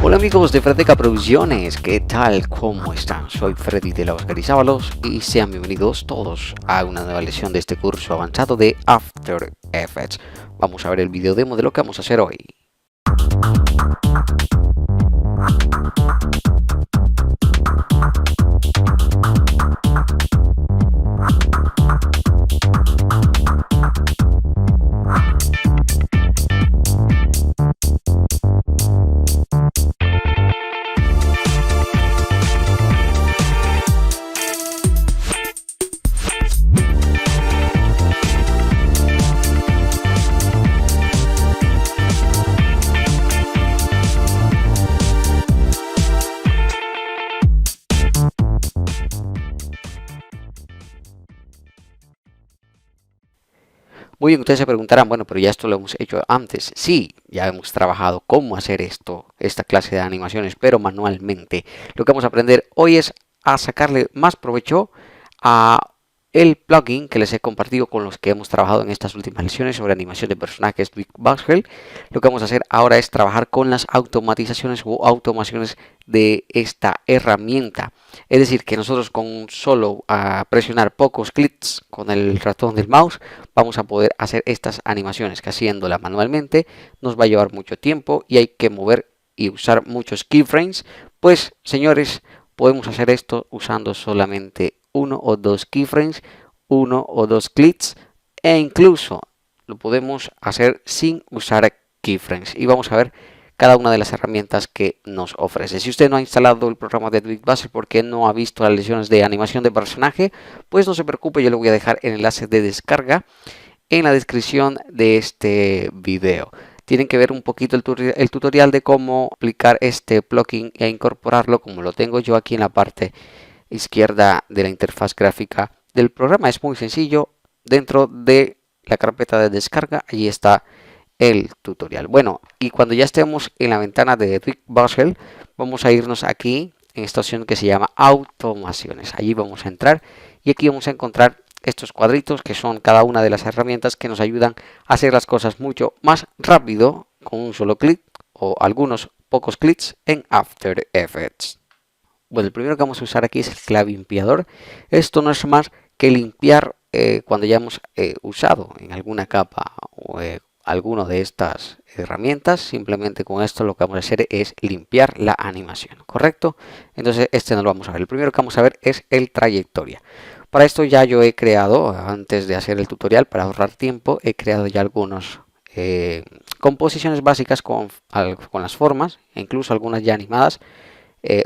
Hola amigos de Fredeca Producciones, ¿qué tal? ¿Cómo están? Soy Freddy de la Oscar Izábalos y sean bienvenidos todos a una nueva lección de este curso avanzado de After Effects. Vamos a ver el video demo de lo que vamos a hacer hoy. Muy bien, ustedes se preguntarán, bueno, pero ya esto lo hemos hecho antes. Sí, ya hemos trabajado cómo hacer esta clase de animaciones, pero manualmente. Lo que vamos a aprender hoy es a sacarle más provecho a el plugin que les he compartido con los que hemos trabajado en estas últimas lecciones sobre animación de personajes Big Basel. Lo que vamos a hacer ahora es trabajar con las automatizaciones o automaciones de esta herramienta. Es decir, que nosotros con solo presionar pocos clics con el ratón del mouse vamos a poder hacer estas animaciones que haciéndolas manualmente nos va a llevar mucho tiempo y hay que mover y usar muchos keyframes. Pues señores, podemos hacer esto usando solamente uno o dos keyframes, uno o dos clics e incluso lo podemos hacer sin usar keyframes. Y vamos a ver cada una de las herramientas que nos ofrece. Si usted no ha instalado el programa de Big Basel porque no ha visto las lecciones de animación de personaje, pues no se preocupe, yo le voy a dejar el enlace de descarga en la descripción de este video. Tienen que ver un poquito el tutorial de cómo aplicar este plugin e incorporarlo, como lo tengo yo aquí en la parte izquierda de la interfaz gráfica del programa. Es muy sencillo. Dentro de la carpeta de descarga, allí está el tutorial. Bueno, y cuando ya estemos en la ventana de Big Basel, vamos a irnos aquí en esta opción que se llama automaciones. Allí vamos a entrar y aquí vamos a encontrar estos cuadritos que son cada una de las herramientas que nos ayudan a hacer las cosas mucho más rápido con un solo clic o algunos pocos clics en After Effects. Bueno, el primero que vamos a usar aquí es el clave limpiador. Esto no es más que limpiar cuando ya hemos usado en alguna capa o alguna de estas herramientas. Simplemente con esto lo que vamos a hacer es limpiar la animación, ¿correcto? Entonces este no lo vamos a ver. El primero que vamos a ver es el trayectoria. Para esto ya yo he creado, antes de hacer el tutorial, para ahorrar tiempo, he creado ya algunos composiciones básicas con las formas, e incluso algunas ya animadas.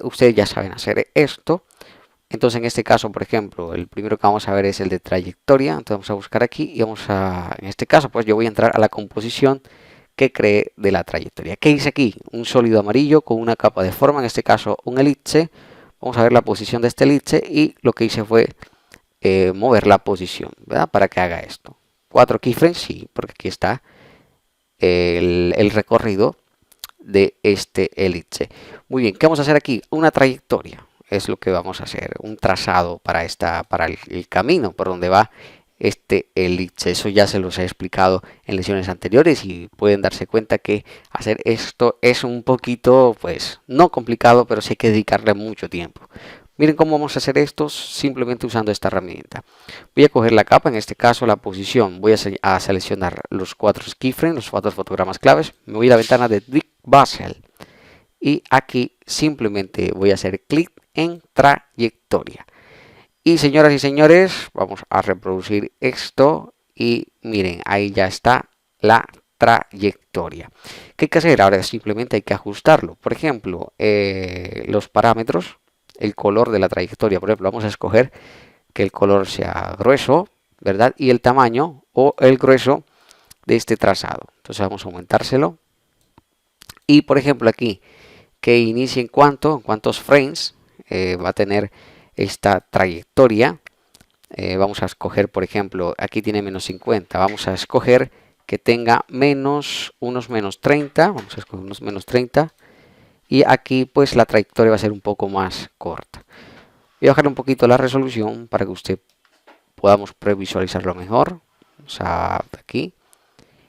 Ustedes ya saben hacer esto. Entonces en este caso, por ejemplo, el primero que vamos a ver es el de trayectoria. Entonces vamos a buscar aquí y vamos a, en este caso, pues yo voy a entrar a la composición que creé de la trayectoria. ¿Qué hice aquí? Un sólido amarillo con una capa de forma, en este caso un elipse. Vamos a ver la posición de este elipse y lo que hice fue mover la posición, ¿verdad? Para que haga esto. 4 keyframes, sí, porque aquí está el recorrido de este elipse. Muy bien, ¿qué vamos a hacer aquí? Una trayectoria es lo que vamos a hacer, un trazado para el camino por donde va este elipse. Eso ya se los he explicado en lecciones anteriores y pueden darse cuenta que hacer esto es un poquito, pues, no complicado, pero sí hay que dedicarle mucho tiempo. Miren cómo vamos a hacer esto simplemente usando esta herramienta. Voy a coger la capa, en este caso la posición. Voy a seleccionar los 4 keyframes, los 4 fotogramas claves. Me voy a la ventana de Big Basel. Y aquí simplemente voy a hacer clic en trayectoria. Y señoras y señores, vamos a reproducir esto. Y miren, ahí ya está la trayectoria. ¿Qué hay que hacer? Ahora simplemente hay que ajustarlo. Por ejemplo, los parámetros. El color de la trayectoria, por ejemplo, vamos a escoger que el color sea grueso, ¿verdad? Y el tamaño o el grueso de este trazado. Entonces vamos a aumentárselo. Y por ejemplo aquí, que inicie en cuántos frames va a tener esta trayectoria. Vamos a escoger, por ejemplo, aquí tiene menos 50. Vamos a escoger que tenga unos menos 30. Vamos a escoger unos menos 30. Y aquí pues la trayectoria va a ser un poco más corta. Voy a bajar un poquito la resolución para que usted podamos previsualizarlo mejor. Vamos a aquí.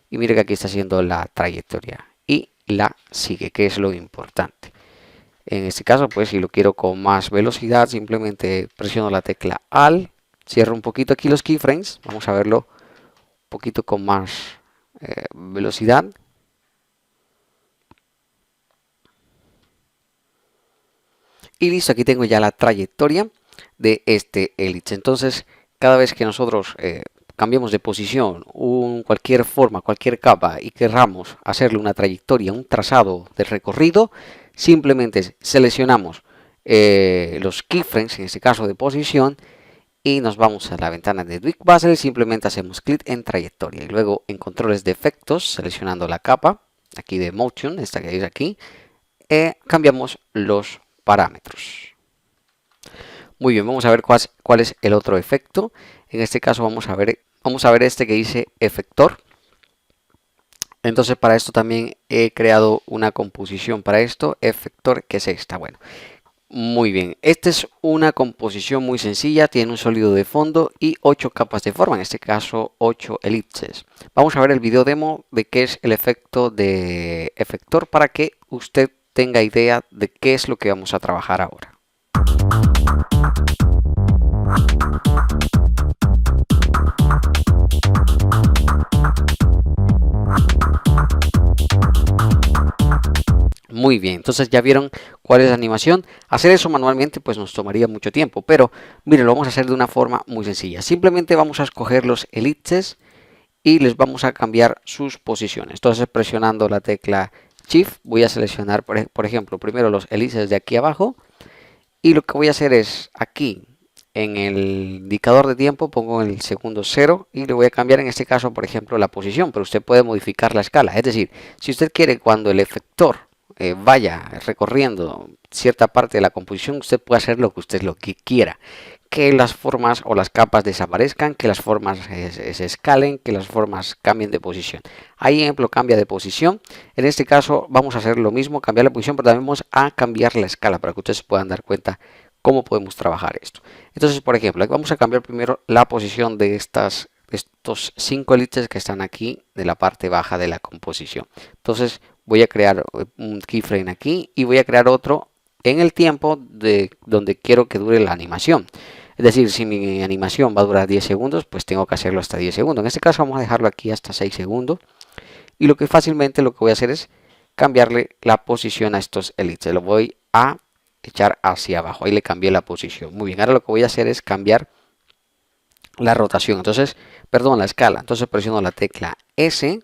Y mire que aquí está haciendo la trayectoria. Y la sigue, que es lo importante. En este caso, pues si lo quiero con más velocidad, simplemente presiono la tecla Alt, cierro un poquito aquí los keyframes, vamos a verlo un poquito con más velocidad. Y listo, aquí tengo ya la trayectoria de este elipse. Entonces, cada vez que nosotros cambiemos de posición, cualquier forma, cualquier capa y querramos hacerle una trayectoria, un trazado de recorrido, simplemente seleccionamos los keyframes, en este caso de posición, y nos vamos a la ventana de Duik Bezier, simplemente hacemos clic en trayectoria y luego en controles de efectos, seleccionando la capa, aquí de Motion, esta que veis aquí, cambiamos los parámetros. Muy bien, vamos a ver cuál es el otro efecto. En este caso vamos a ver este que dice efector. Entonces para esto también he creado una composición para esto, efector, que es esta. Bueno, muy bien, esta es una composición muy sencilla, tiene un sólido de fondo y 8 capas de forma, en este caso 8 elipses. Vamos a ver el video demo de qué es el efecto de efector para que usted tenga idea de qué es lo que vamos a trabajar ahora. Muy bien, entonces ya vieron cuál es la animación. Hacer eso manualmente pues nos tomaría mucho tiempo, pero miren, lo vamos a hacer de una forma muy sencilla. Simplemente vamos a escoger los elipses y les vamos a cambiar sus posiciones. Entonces presionando la tecla Shift voy a seleccionar, por ejemplo, primero los elipses de aquí abajo. Y lo que voy a hacer es aquí en el indicador de tiempo pongo el segundo 0 y le voy a cambiar en este caso, por ejemplo, la posición, pero usted puede modificar la escala. Es decir, si usted quiere cuando el efector vaya recorriendo cierta parte de la composición, usted puede hacer lo que usted quiera. Que las formas o las capas desaparezcan, que las formas se escalen, que las formas cambien de posición. Ahí, ejemplo, cambia de posición. En este caso vamos a hacer lo mismo, cambiar la posición, pero también vamos a cambiar la escala para que ustedes se puedan dar cuenta cómo podemos trabajar esto. Entonces, por ejemplo, vamos a cambiar primero la posición de estos 5 elipses que están aquí de la parte baja de la composición. Entonces voy a crear un keyframe aquí y voy a crear otro en el tiempo de donde quiero que dure la animación. Es decir, si mi animación va a durar 10 segundos, pues tengo que hacerlo hasta 10 segundos. En este caso vamos a dejarlo aquí hasta 6 segundos. Y lo que voy a hacer es cambiarle la posición a estos elipses. Lo voy a echar hacia abajo. Ahí le cambié la posición. Muy bien, ahora lo que voy a hacer es cambiar la rotación. Entonces, perdón, la escala. Entonces presiono la tecla S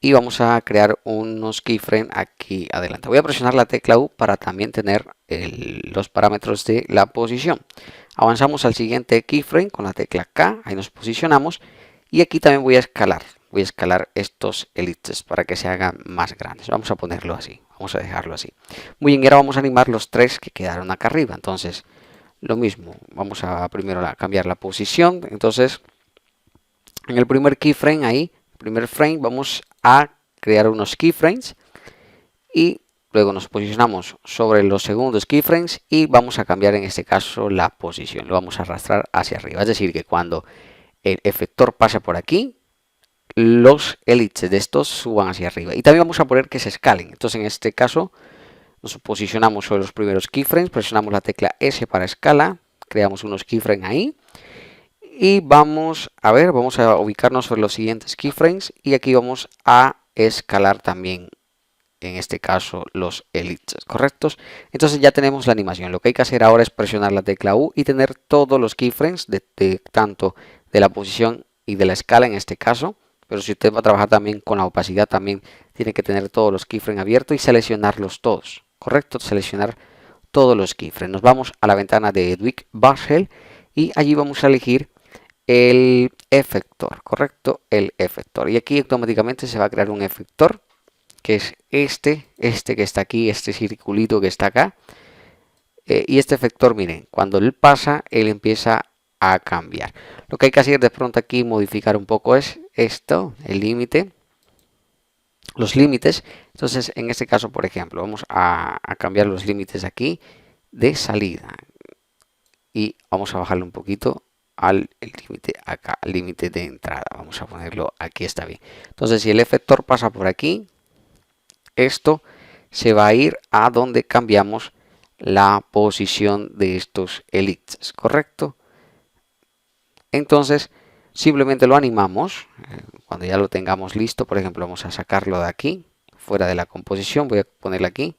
y vamos a crear unos keyframes aquí adelante. Voy a presionar la tecla U para también tener los parámetros de la posición. Avanzamos al siguiente keyframe con la tecla K, ahí nos posicionamos y aquí también voy a escalar. Voy a escalar estos elipses para que se hagan más grandes. Vamos a ponerlo así, vamos a dejarlo así. Muy bien, y ahora vamos a animar los 3 que quedaron acá arriba. Entonces, lo mismo, vamos a primero cambiar la posición. Entonces, en el primer keyframe ahí, primer frame, vamos a crear unos keyframes y luego nos posicionamos sobre los segundos keyframes y vamos a cambiar en este caso la posición. Lo vamos a arrastrar hacia arriba. Es decir, que cuando el efector pase por aquí, los elipses de estos suban hacia arriba. Y también vamos a poner que se escalen. Entonces en este caso nos posicionamos sobre los primeros keyframes, presionamos la tecla S para escala, creamos unos keyframes ahí. Y vamos a ubicarnos sobre los siguientes keyframes y aquí vamos a escalar también, en este caso, los elipses, ¿correctos? Entonces ya tenemos la animación. Lo que hay que hacer ahora es presionar la tecla U y tener todos los keyframes, tanto de la posición y de la escala en este caso. Pero si usted va a trabajar también con la opacidad, también tiene que tener todos los keyframes abiertos y seleccionarlos todos, ¿correcto? Seleccionar todos los keyframes. Nos vamos a la ventana de Duik Bezier y allí vamos a elegir el efector, ¿correcto? El efector. Y aquí automáticamente se va a crear un efector, que es este que está aquí, este circulito que está acá. Y este efector, miren, cuando él pasa, él empieza a cambiar. Lo que hay que hacer de pronto aquí, modificar un poco es esto, el límite, los límites. Entonces, en este caso, por ejemplo, vamos a cambiar los límites aquí de salida. Y vamos a bajarle un poquito al límite acá, al límite de entrada. Vamos a ponerlo aquí, está bien. Entonces, si el efector pasa por aquí, esto se va a ir a donde cambiamos la posición de estos elipses, ¿correcto? Entonces simplemente lo animamos. Cuando ya lo tengamos listo, por ejemplo, vamos a sacarlo de aquí, fuera de la composición, voy a ponerlo aquí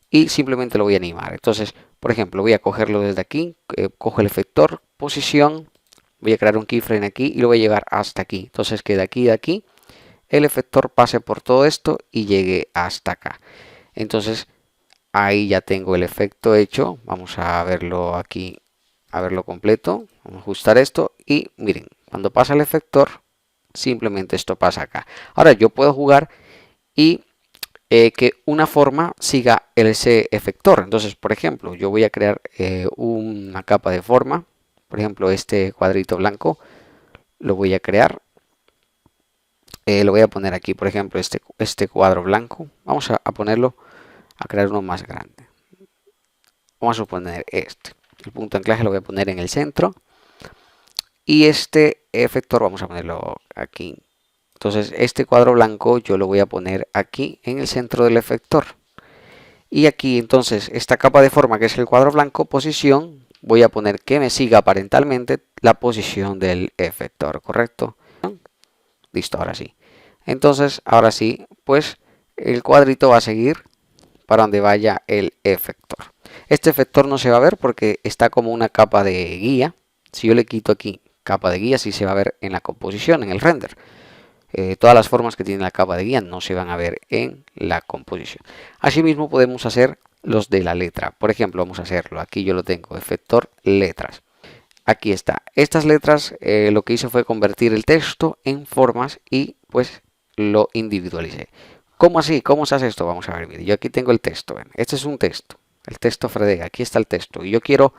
y simplemente lo voy a animar. Entonces, por ejemplo, voy a cogerlo desde aquí, cojo el efector, posición, voy a crear un keyframe aquí y lo voy a llevar hasta aquí. Entonces que de aquí el efector pase por todo esto y llegue hasta acá. Entonces ahí ya tengo el efecto hecho. Vamos a verlo aquí, a verlo completo. Vamos a ajustar esto y miren, cuando pasa el efector, simplemente esto pasa acá. Ahora yo puedo jugar y que una forma siga ese efector. Entonces, por ejemplo, yo voy a crear una capa de forma. Por ejemplo, este cuadrito blanco lo voy a crear. Lo voy a poner aquí, por ejemplo, este cuadro blanco. Vamos a ponerlo, a crear uno más grande. Vamos a suponer este. El punto de anclaje lo voy a poner en el centro. Y este efector vamos a ponerlo aquí. Entonces este cuadro blanco yo lo voy a poner aquí en el centro del efector. Y aquí entonces esta capa de forma que es el cuadro blanco, posición, voy a poner que me siga parentalmente la posición del efector, ¿correcto? Listo, ahora sí. Entonces ahora sí, pues el cuadrito va a seguir para donde vaya el efector. Este efector no se va a ver porque está como una capa de guía. Si yo le quito aquí capa de guía, sí se va a ver en la composición, en el render. Todas las formas que tiene la capa de guía no se van a ver en la composición. Asimismo podemos hacer los de la letra. Por ejemplo, vamos a hacerlo. Aquí yo lo tengo, efector letras. Aquí está. Estas letras lo que hice fue convertir el texto en formas y pues lo individualicé. ¿Cómo así? ¿Cómo se hace esto? Vamos a ver. Mire, yo aquí tengo el texto. ¿Ven? Este es un texto. El texto Fredega. Aquí está el texto. Y yo quiero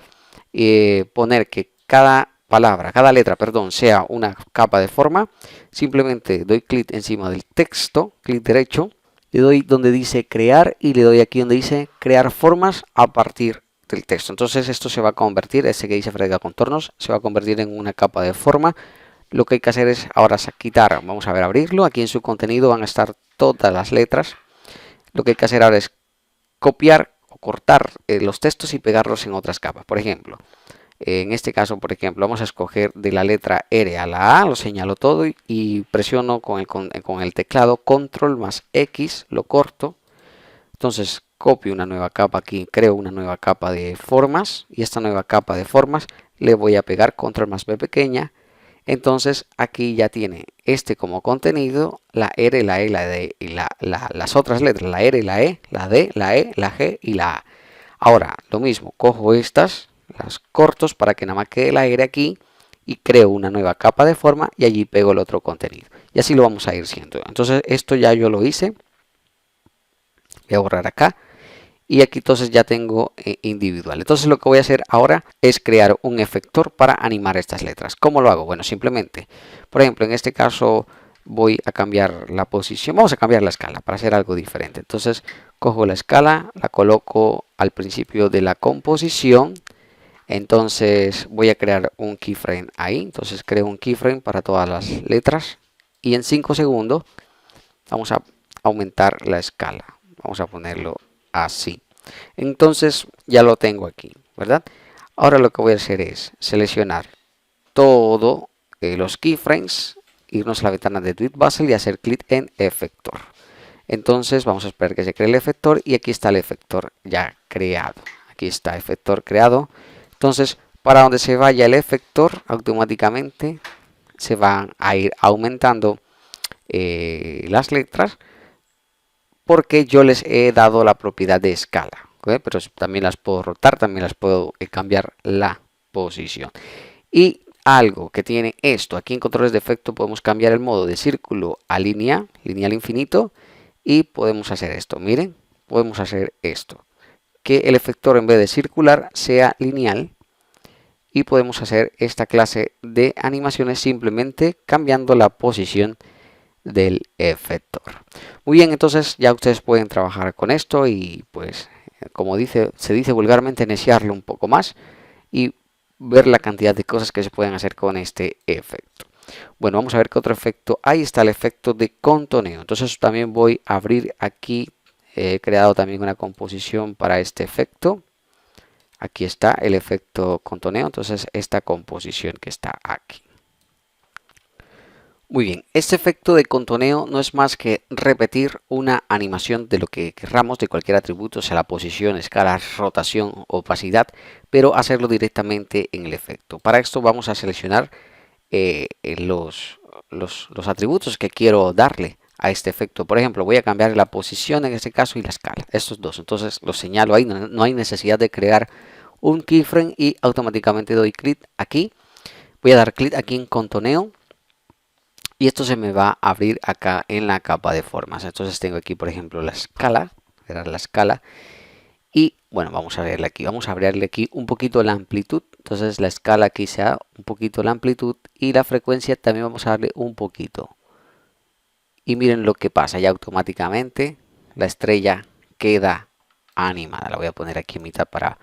poner que cada palabra, cada letra, perdón, sea una capa de forma. Simplemente doy clic encima del texto, clic derecho, le doy donde dice crear y le doy aquí donde dice crear formas a partir del texto. Entonces esto se va a convertir, ese que dice Fredega contornos, se va a convertir en una capa de forma. Lo que hay que hacer es ahora quitar, vamos a ver, abrirlo. Aquí en su contenido van a estar todas las letras. Lo que hay que hacer ahora es copiar o cortar los textos y pegarlos en otras capas. Por ejemplo, en este caso, por ejemplo, vamos a escoger de la letra R a la A, lo señalo todo y presiono con el teclado Control más X, lo corto. Entonces copio una nueva capa aquí, creo una nueva capa de formas y esta nueva capa de formas le voy a pegar Control más B pequeña. Entonces aquí ya tiene este como contenido, la R, la E, la D y las otras letras, la R, la E, la D, la E, la G y la A. Ahora lo mismo, cojo estas, las cortos para que nada más quede la R aquí y creo una nueva capa de forma y allí pego el otro contenido. Y así lo vamos a ir haciendo. Entonces esto ya yo lo hice. Voy a borrar acá. Y aquí entonces ya tengo individual. Entonces lo que voy a hacer ahora es crear un efector para animar estas letras. ¿Cómo lo hago? Bueno, simplemente, por ejemplo, en este caso voy a cambiar la posición. Vamos a cambiar la escala para hacer algo diferente. Entonces cojo la escala, la coloco al principio de la composición. Entonces voy a crear un keyframe ahí. Entonces creo un keyframe para todas las letras. Y en 5 segundos vamos a aumentar la escala. Vamos a ponerlo así. Entonces ya lo tengo aquí, ¿verdad? Ahora lo que voy a hacer es seleccionar todos los keyframes, irnos a la ventana de Tweet Basel y hacer clic en efector. Entonces vamos a esperar que se cree el efector y aquí está el efector ya creado. Aquí está efector creado. Entonces para donde se vaya el efector automáticamente se van a ir aumentando las letras, porque yo les he dado la propiedad de escala, ¿okay? Pero también las puedo rotar, también las puedo cambiar la posición. Y algo que tiene esto, aquí en controles de efecto podemos cambiar el modo de círculo a línea, lineal infinito, y podemos hacer esto, miren, podemos hacer esto, que el efector en vez de circular sea lineal, y podemos hacer esta clase de animaciones simplemente cambiando la posición del efector. Muy bien, entonces ya ustedes pueden trabajar con esto y pues como se dice vulgarmente, neciarlo un poco más y ver la cantidad de cosas que se pueden hacer con este efecto. Bueno, vamos a ver qué otro efecto. Ahí está el efecto de contoneo. Entonces también voy a abrir aquí He creado también una composición para este efecto. Aquí está el efecto contoneo, entonces esta composición que está aquí. Muy bien, este efecto de contoneo no es más que repetir una animación de lo que querramos de cualquier atributo, sea la posición, escala, rotación, opacidad, pero hacerlo directamente en el efecto. Para esto vamos a seleccionar los atributos que quiero darle a este efecto. Por ejemplo, voy a cambiar la posición en este caso y la escala, estos dos. Entonces los señalo ahí, no hay necesidad de crear un keyframe y automáticamente doy clic aquí. Voy a dar clic aquí en contoneo. Y esto se me va a abrir acá en la capa de formas. Entonces tengo aquí, por ejemplo, la escala. La escala. Y bueno, vamos a verle aquí. Vamos a abrirle aquí un poquito la amplitud. Entonces la escala aquí se da un poquito la amplitud. Y la frecuencia también vamos a darle un poquito. Y miren lo que pasa. Ya automáticamente la estrella queda animada. La voy a poner aquí en mitad para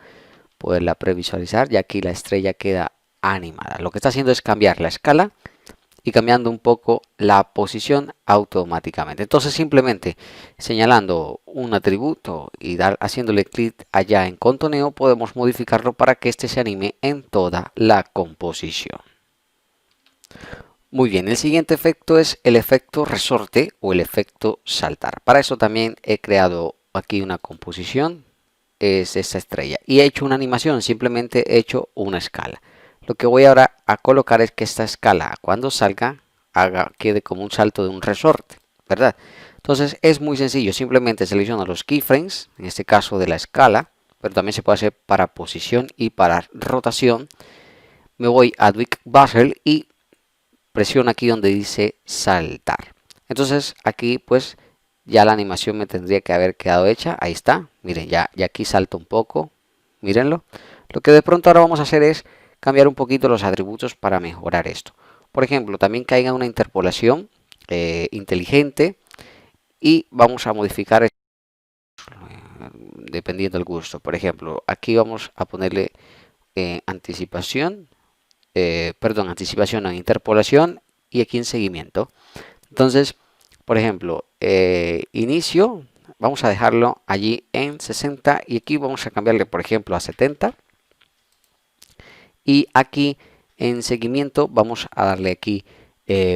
poderla previsualizar. Y aquí la estrella queda animada. Lo que está haciendo es cambiar la escala y cambiando un poco la posición automáticamente. Entonces simplemente señalando un atributo y haciéndole clic allá en contoneo podemos modificarlo para que este se anime en toda la composición. Muy bien, el siguiente efecto es el efecto resorte o el efecto saltar. Para eso también he creado aquí una composición, es esta estrella, y he hecho una animación, simplemente he hecho una escala. Lo que voy ahora a colocar es que esta escala cuando salga quede como un salto de un resorte, ¿verdad? Entonces es muy sencillo, simplemente selecciono los keyframes, en este caso de la escala, pero también se puede hacer para posición y para rotación. Me voy a Adweek Bezel y presiono aquí donde dice saltar. Entonces aquí pues ya la animación me tendría que haber quedado hecha, ahí está, miren, ya aquí salto un poco, mírenlo. Lo que de pronto ahora vamos a hacer es cambiar un poquito los atributos para mejorar esto. Por ejemplo, también caiga una interpolación inteligente y vamos a modificar dependiendo del gusto. Por ejemplo, aquí vamos a ponerle anticipación, anticipación en interpolación y aquí en seguimiento. Entonces, por ejemplo, inicio, vamos a dejarlo allí en 60 y aquí vamos a cambiarle, por ejemplo, a 70. Y aquí en seguimiento vamos a darle aquí,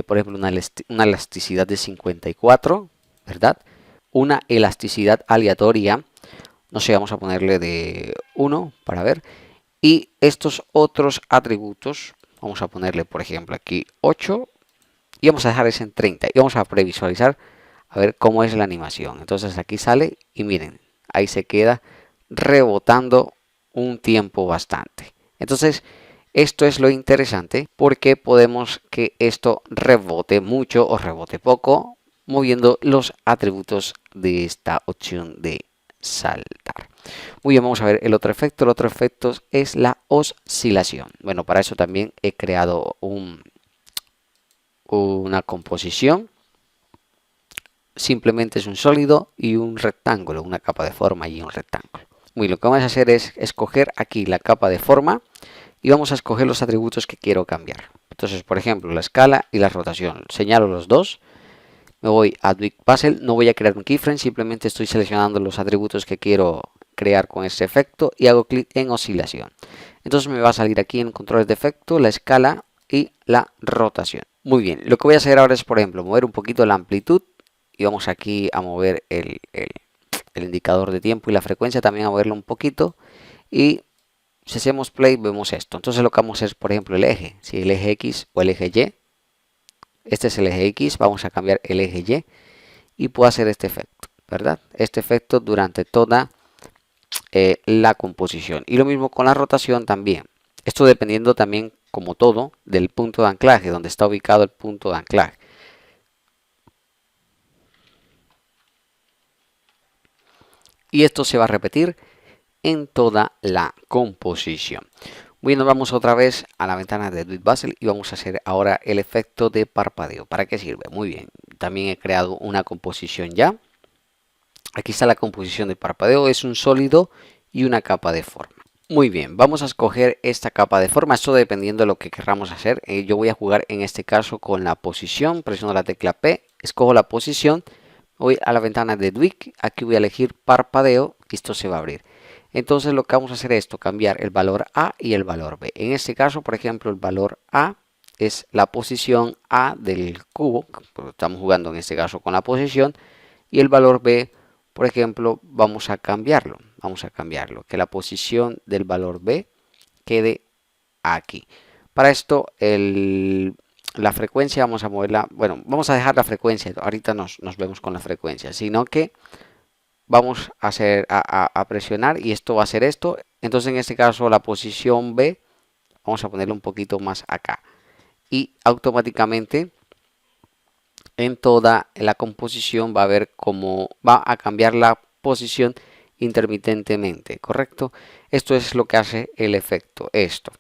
por ejemplo, una elasticidad de 54, ¿verdad? Una elasticidad aleatoria, no sé, vamos a ponerle de 1 para ver. Y estos otros atributos, vamos a ponerle, por ejemplo, aquí 8 y vamos a dejar ese en 30. Y vamos a previsualizar a ver cómo es la animación. Entonces aquí sale y miren, ahí se queda rebotando un tiempo bastante. Entonces, esto es lo interesante porque podemos que esto rebote mucho o rebote poco moviendo los atributos de esta opción de saltar. Muy bien, vamos a ver el otro efecto. El otro efecto es la oscilación. Bueno, para eso también he creado una composición. Simplemente es un sólido y un rectángulo, una capa de forma y un rectángulo. Muy bien, lo que vamos a hacer es escoger aquí la capa de forma y vamos a escoger los atributos que quiero cambiar. Entonces, por ejemplo, la escala y la rotación. Señalo los dos. Me voy a Adweek Bezel. No voy a crear un keyframe, simplemente estoy seleccionando los atributos que quiero crear con este efecto y hago clic en oscilación. Entonces me va a salir aquí en controles de efecto, la escala y la rotación. Muy bien, lo que voy a hacer ahora es, por ejemplo, mover un poquito la amplitud y vamos aquí a mover el indicador de tiempo y la frecuencia, también a moverlo un poquito. Y si hacemos play vemos esto. Entonces lo que vamos a hacer es, por ejemplo, el eje, si el eje X o el eje Y. Este es el eje X, vamos a cambiar el eje Y y puedo hacer este efecto, ¿verdad? Este efecto durante toda la composición. Y lo mismo con la rotación también. Esto dependiendo también, como todo, del punto de anclaje, donde está ubicado el punto de anclaje. Y esto se va a repetir en toda la composición. Muy bien, nos vamos otra vez a la ventana de Adweek Bezel y vamos a hacer ahora el efecto de parpadeo. ¿Para qué sirve? Muy bien, también he creado una composición ya. Aquí está la composición de parpadeo, es un sólido y una capa de forma. Muy bien, vamos a escoger esta capa de forma, esto dependiendo de lo que queramos hacer. Yo voy a jugar en este caso con la posición, presiono la tecla P, escojo la posición, voy a la ventana de Duik, aquí voy a elegir parpadeo y esto se va a abrir. Entonces lo que vamos a hacer es cambiar el valor A y el valor B. En este caso, por ejemplo, el valor A es la posición A del cubo, porque estamos jugando en este caso con la posición, y el valor B, por ejemplo, vamos a cambiarlo, que la posición del valor B quede aquí. Para esto, la frecuencia vamos a moverla, bueno, vamos a dejar la frecuencia, ahorita nos vemos con la frecuencia, sino que vamos a presionar y esto va a ser esto. Entonces en este caso la posición B vamos a ponerle un poquito más acá y automáticamente en toda la composición va a ver cómo va a cambiar la posición intermitentemente, ¿correcto? Esto es lo que hace el efecto, esto.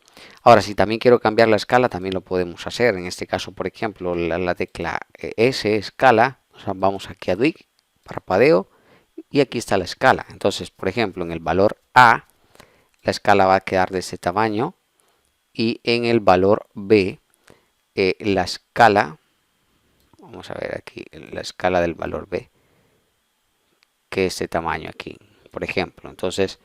Ahora, si también quiero cambiar la escala, también lo podemos hacer. En este caso, por ejemplo, la tecla S, escala, o sea, vamos aquí a Duik, parpadeo, y aquí está la escala. Entonces, por ejemplo, en el valor A, la escala va a quedar de este tamaño, y en el valor B, la escala, vamos a ver aquí, la escala del valor B, que es este tamaño aquí, por ejemplo. Entonces,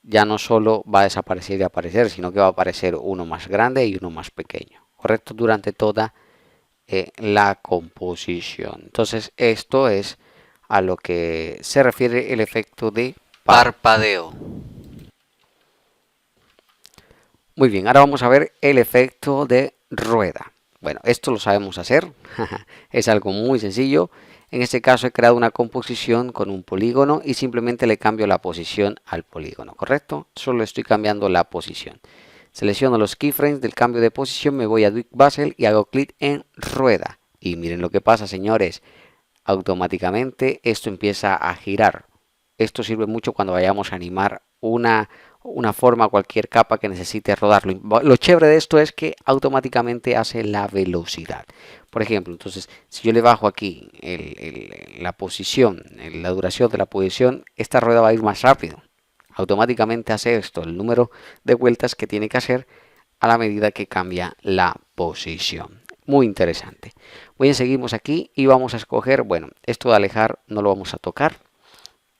ya no solo va a desaparecer y aparecer, sino que va a aparecer uno más grande y uno más pequeño, ¿correcto? Durante toda la composición. Entonces, esto es a lo que se refiere el efecto de parpadeo. Muy bien, ahora vamos a ver el efecto de rueda. Bueno, esto lo sabemos hacer, es algo muy sencillo. En este caso he creado una composición con un polígono y simplemente le cambio la posición al polígono, ¿correcto? Solo estoy cambiando la posición. Selecciono los keyframes del cambio de posición, me voy a Duik Bezel y hago clic en rueda. Y miren lo que pasa, señores. Automáticamente esto empieza a girar. Esto sirve mucho cuando vayamos a animar una forma, cualquier capa que necesite rodarlo. Lo chévere de esto es que automáticamente hace la velocidad. Por ejemplo, entonces, si yo le bajo aquí la posición, la duración de la posición, esta rueda va a ir más rápido. Automáticamente hace esto, el número de vueltas que tiene que hacer a la medida que cambia la posición. Muy interesante. Bien, seguimos aquí y vamos a escoger, bueno, esto de alejar no lo vamos a tocar.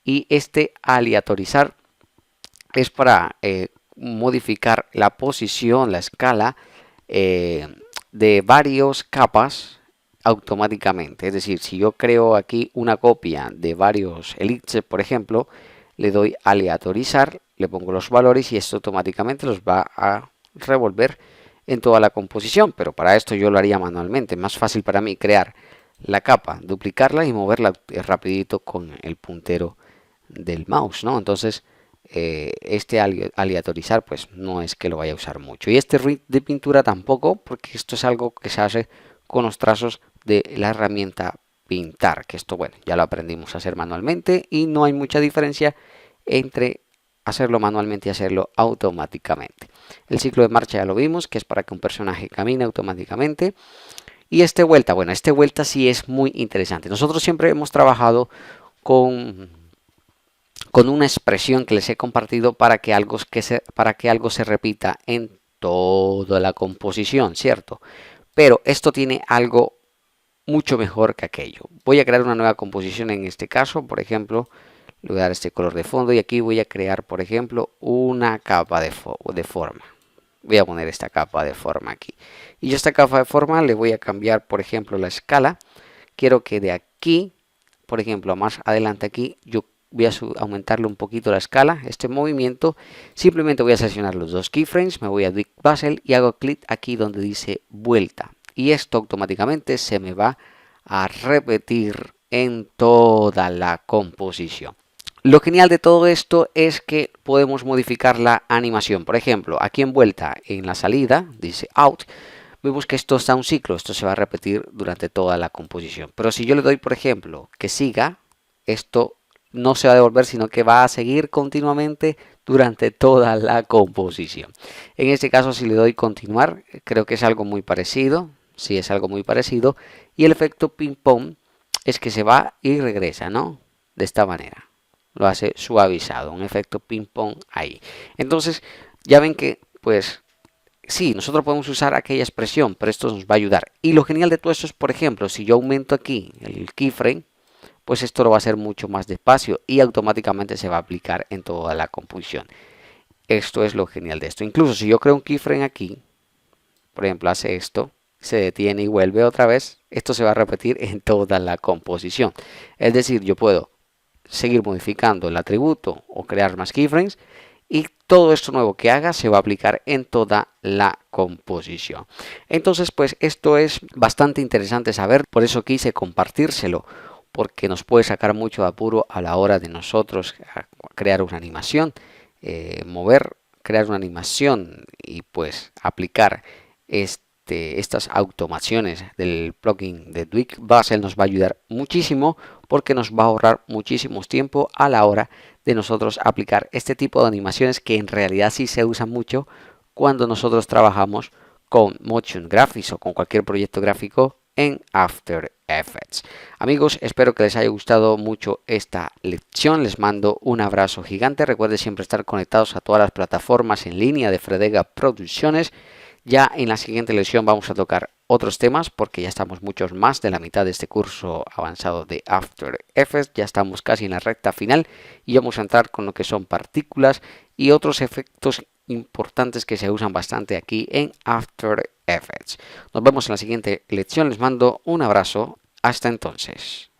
Y este aleatorizar es para modificar la posición, la escala de varias capas automáticamente. Es decir, si yo creo aquí una copia de varios elipses, por ejemplo, le doy aleatorizar, le pongo los valores y esto automáticamente los va a revolver en toda la composición. Pero para esto yo lo haría manualmente. Más fácil para mí crear la capa, duplicarla y moverla rapidito con el puntero del mouse, ¿no? Entonces, este aleatorizar pues no es que lo vaya a usar mucho. Y este rig de pintura tampoco, porque esto es algo que se hace con los trazos de la herramienta pintar, que esto, bueno, ya lo aprendimos a hacer manualmente y no hay mucha diferencia entre hacerlo manualmente y hacerlo automáticamente. El ciclo de marcha ya lo vimos, que es para que un personaje camine automáticamente. Y este vuelta, bueno, este vuelta sí es muy interesante. Nosotros siempre hemos trabajado con una expresión que les he compartido para que algo se repita en toda la composición, ¿cierto? Pero esto tiene algo mucho mejor que aquello. Voy a crear una nueva composición en este caso, por ejemplo, le voy a dar este color de fondo y aquí voy a crear, por ejemplo, una capa de forma. Voy a poner esta capa de forma aquí. Y yo a esta capa de forma le voy a cambiar, por ejemplo, la escala. Quiero que de aquí, por ejemplo, más adelante aquí, yo voy a aumentarle un poquito la escala, este movimiento. Simplemente voy a seleccionar los dos keyframes, me voy a Duik Bezel y hago clic aquí donde dice vuelta. Y esto automáticamente se me va a repetir en toda la composición. Lo genial de todo esto es que podemos modificar la animación. Por ejemplo, aquí en vuelta, en la salida, dice out, vemos que esto está un ciclo, esto se va a repetir durante toda la composición. Pero si yo le doy, por ejemplo, que siga, esto no se va a devolver, sino que va a seguir continuamente durante toda la composición. En este caso, si le doy continuar, creo que es algo muy parecido. Sí, es algo muy parecido. Y el efecto ping-pong es que se va y regresa, ¿no? De esta manera. Lo hace suavizado, un efecto ping-pong ahí. Entonces, ya ven que, pues, sí, nosotros podemos usar aquella expresión, pero esto nos va a ayudar. Y lo genial de todo esto es, por ejemplo, si yo aumento aquí el keyframe, pues esto lo va a hacer mucho más despacio y automáticamente se va a aplicar en toda la composición. Esto es lo genial de esto. Incluso si yo creo un keyframe aquí, por ejemplo, hace esto, se detiene y vuelve otra vez, esto se va a repetir en toda la composición. Es decir, yo puedo seguir modificando el atributo o crear más keyframes y todo esto nuevo que haga se va a aplicar en toda la composición. Entonces, pues esto es bastante interesante saber, por eso quise compartírselo, porque nos puede sacar mucho de apuro a la hora de nosotros crear una animación, crear una animación y pues aplicar estas automaciones del plugin de Dwig Basel nos va a ayudar muchísimo porque nos va a ahorrar muchísimo tiempo a la hora de nosotros aplicar este tipo de animaciones que en realidad sí se usan mucho cuando nosotros trabajamos con Motion Graphics o con cualquier proyecto gráfico en After Effects. Amigos, espero que les haya gustado mucho esta lección. Les mando un abrazo gigante. Recuerden siempre estar conectados a todas las plataformas en línea de Fredega Producciones. Ya en la siguiente lección vamos a tocar otros temas porque ya estamos muchos más de la mitad de este curso avanzado de After Effects. Ya estamos casi en la recta final y vamos a entrar con lo que son partículas y otros efectos importantes que se usan bastante aquí en After Effects. Nos vemos en la siguiente lección. Les mando un abrazo. Hasta entonces.